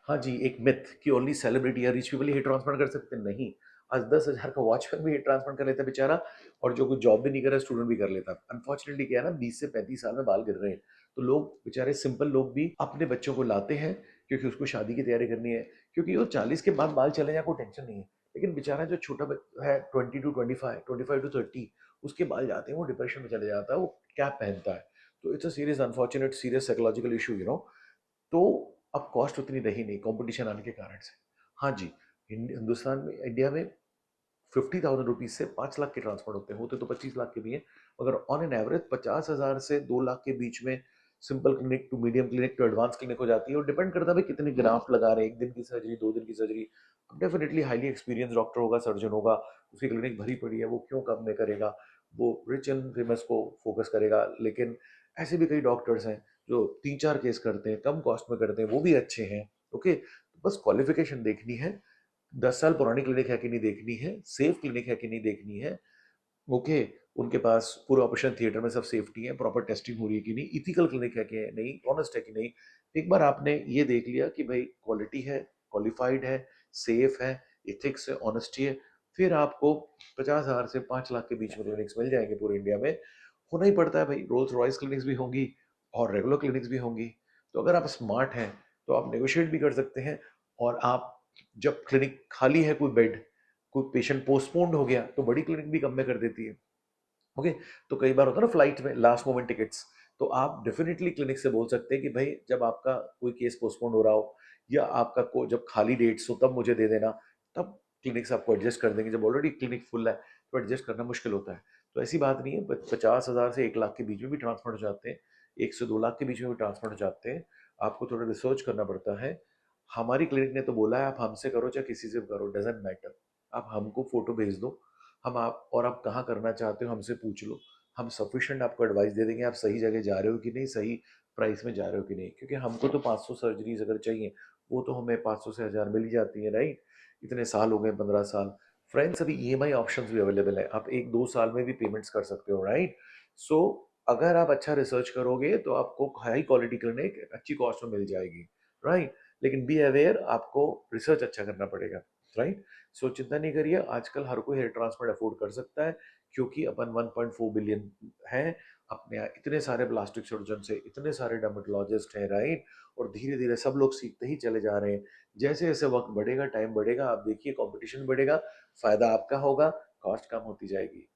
हाँ जी, एक मिथ कि ओनली सेलिब्रिटी या रिच पीपल ही हेयर ट्रांसप्लांट कर सकते हैं, नहीं। आज 10,000 का वॉचमैन भी हेयर ट्रांसप्लांट कर लेता है बेचारा, और जो कोई जॉब भी नहीं कर रहा है, स्टूडेंट भी कर लेता है। अनफॉर्चुनेटली क्या है ना, 20 से 35 साल में बाल गिर रहे हैं, तो लोग बेचारे सिंपल लोग भी अपने बच्चों को लाते हैं क्योंकि उसको शादी की तैयारी करनी है, क्योंकि वो 40 के बाद बाल चले जाए कोई टेंशन नहीं है। लेकिन बेचारा जो छोटा है 20 टू 25, 25 टू 30, उसके बाल जाते हैं, वो डिप्रेशन में चले जाता है, वो कैप पहनता है। तो it's a serious unfortunate serious psychological issue, तो अब कॉस्ट उतनी रही नहीं कंपटीशन आने के कारण से। हाँ जी, हिंदुस्तान में, इंडिया में 50,000 रुपीज से 5 लाख के ट्रांसफर होते तो 25 लाख के भी हैं, मगर ऑन एन एवरेज 50,000 से 2 लाख के बीच में simple clinic to medium clinic to advance clinic हो जाती है। और डिपेंड करता है भाई कितने ग्राफ्ट लगा रहे हैं, 1 दिन की सर्जरी, 2 दिन की सर्जरी। अब डेफिनेटली हाईली एक्सपीरियंस डॉक्टर होगा, सर्जन होगा, उसकी क्लिनिक भरी पड़ी है, वो क्यों कम में करेगा, वो रिच एंड फेमस को फोकस करेगा। लेकिन ऐसे भी कई डॉक्टर्स हैं जो 3-4 केस करते हैं, कम कॉस्ट में करते हैं, वो भी अच्छे हैं। ओके, बस क्वालिफिकेशन देखनी है, 10 साल पुरानी क्लिनिक है कि नहीं देखनी है, सेफ क्लिनिक है कि नहीं देखनी है। ओके, उनके पास पूरे ऑपरेशन थिएटर में सब सेफ्टी है, प्रॉपर टेस्टिंग हो रही है कि नहीं, इथिकल क्लिनिक है कि नहीं, ऑनेस्ट है कि नहीं। एक बार आपने ये देख लिया कि भाई क्वालिटी है, क्वालिफाइड है, सेफ है, इथिक्स है, ऑनेस्टी है, फिर आपको 50,000 से 5 लाख के बीच में क्लिनिक्स मिल जाएंगे पूरे इंडिया में। होना ही पड़ता है भाई, रोल्स रॉयस क्लिनिक्स भी होंगी और रेगुलर क्लिनिक्स भी होंगी। तो अगर आप स्मार्ट हैं तो आप नेगोशिएट भी कर सकते हैं। और आप, जब क्लिनिक खाली है, कोई बेड, कोई पेशेंट पोस्टपोन्ड हो गया, तो बड़ी क्लिनिक भी कम में कर देती है। ओके, तो कई बार होता है ना फ्लाइट में लास्ट मोमेंट टिकट्स, तो आप डेफिनेटली क्लिनिक से बोल सकते हैं कि भाई जब आपका कोई केस पोस्टपोन हो रहा हो, या आपका को जब खाली डेट्स हो तब मुझे दे देना, तब क्लिनिक्स आपको एडजस्ट कर देंगे। जब ऑलरेडी क्लिनिक फुल है तो एडजस्ट करना मुश्किल होता है। तो ऐसी बात नहीं है, 50,000 से 1 लाख के बीच में भी ट्रांसफर हो जाते हैं, 1 से 2 लाख के बीच में भी ट्रांसफर हो जाते हैं। आपको थोड़ा रिसर्च करना पड़ता है। हमारी क्लिनिक ने तो बोला है आप हमसे करो चाहे किसी से करो, डजेंट मैटर, आप हमको फोटो भेज दो, हम आप और आप कहाँ करना चाहते हो हमसे पूछ लो, हम सफिशिएंट आपको एडवाइस दे देंगे, आप सही जगह जा रहे हो कि नहीं, सही प्राइस में जा रहे हो कि नहीं। क्योंकि हमको तो 500 सर्जरीज अगर चाहिए, वो तो हमें 500 से 1000 मिल ही जाती है, राइट। इतने साल हो गए, 15 साल। फ्रेंड्स, अभी ईएमआई ऑप्शंस भी अवेलेबल है, आप 1-2 साल में भी पेमेंट्स कर सकते हो, राइट। सो अगर आप अच्छा रिसर्च करोगे तो आपको हाई क्वालिटी क्लिनिक अच्छी कॉस्ट में मिल जाएगी, राइट। लेकिन बी अवेयर, आपको रिसर्च अच्छा करना पड़ेगा, राइट। सो चिंता नहीं करिए, आजकल हर कोई हेयर ट्रांसप्लांट अफोर्ड कर सकता है, क्योंकि अपन 1.4 बिलियन हैं। अपने यहाँ इतने सारे प्लास्टिक सर्जन है, इतने सारे डर्मेटोलॉजिस्ट हैं, राइट। और धीरे धीरे सब लोग सीखते ही चले जा रहे हैं। जैसे जैसे वक्त बढ़ेगा, टाइम बढ़ेगा, आप देखिए कंपटीशन बढ़ेगा, फायदा आपका होगा, कॉस्ट कम होती जाएगी।